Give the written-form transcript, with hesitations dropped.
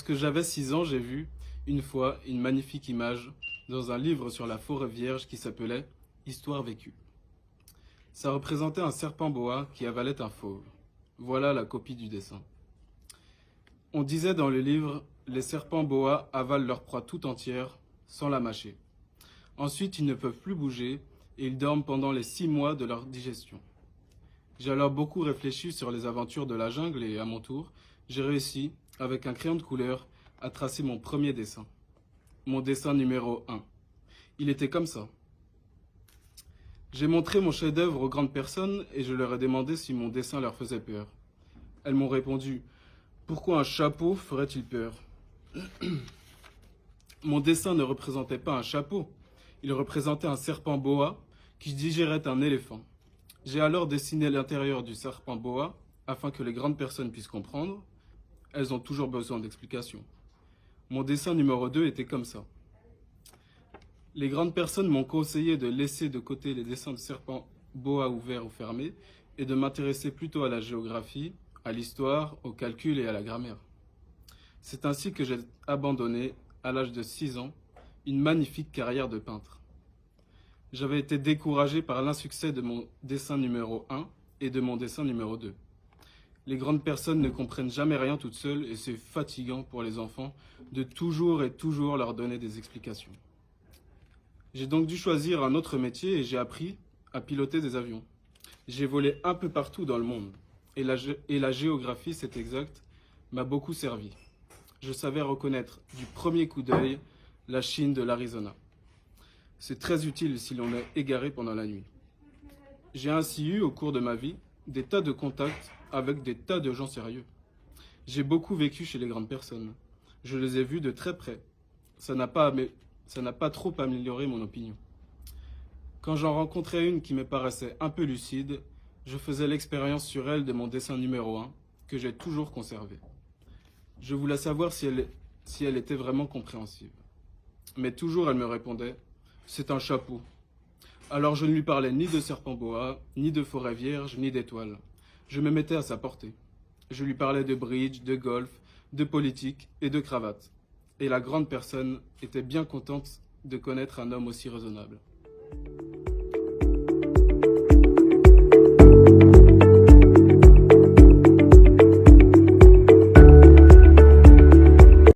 Lorsque j'avais 6 ans, j'ai vu, une fois, une magnifique image dans un livre sur la forêt vierge qui s'appelait Histoire vécue. Ça représentait un serpent boa qui avalait un fauve. Voilà la copie du dessin. On disait dans le livre, les serpents boa avalent leur proie tout entière sans la mâcher. Ensuite, ils ne peuvent plus bouger et ils dorment pendant les 6 mois de leur digestion. J'ai alors beaucoup réfléchi sur les aventures de la jungle et, à mon tour, j'ai réussi, avec un crayon de couleur, à tracer mon premier dessin. Mon dessin numéro 1. Il était comme ça. J'ai montré mon chef-d'œuvre aux grandes personnes et je leur ai demandé si mon dessin leur faisait peur. Elles m'ont répondu « Pourquoi un chapeau ferait-il peur ?» Mon dessin ne représentait pas un chapeau, il représentait un serpent boa qui digérait un éléphant. J'ai alors dessiné l'intérieur du serpent boa afin que les grandes personnes puissent comprendre. Elles ont toujours besoin d'explications. Mon dessin numéro 2 était comme ça. Les grandes personnes m'ont conseillé de laisser de côté les dessins de serpents boa ouverts ou fermés et de m'intéresser plutôt à la géographie, à l'histoire, au calcul et à la grammaire. C'est ainsi que j'ai abandonné, à l'âge de 6 ans, une magnifique carrière de peintre. J'avais été découragé par l'insuccès de mon dessin numéro 1 et de mon dessin numéro 2. Les grandes personnes ne comprennent jamais rien toutes seules et c'est fatigant pour les enfants de toujours et toujours leur donner des explications. J'ai donc dû choisir un autre métier et j'ai appris à piloter des avions. J'ai volé un peu partout dans le monde et la géographie, c'est exact, m'a beaucoup servi. Je savais reconnaître du premier coup d'œil la Chine de l'Arizona. C'est très utile si l'on est égaré pendant la nuit. J'ai ainsi eu, au cours de ma vie, des tas de contacts avec des tas de gens sérieux. J'ai beaucoup vécu chez les grandes personnes. Je les ai vus de très près. Ça n'a pas trop amélioré mon opinion. Quand j'en rencontrais une qui me paraissait un peu lucide, je faisais l'expérience sur elle de mon dessin numéro 1, que j'ai toujours conservé. Je voulais savoir si elle était vraiment compréhensive. Mais toujours elle me répondait « c'est un chapeau ». Alors je ne lui parlais ni de serpent boa, ni de forêt vierge, ni d'étoiles. Je me mettais à sa portée. Je lui parlais de bridge, de golf, de politique et de cravate. Et la grande personne était bien contente de connaître un homme aussi raisonnable.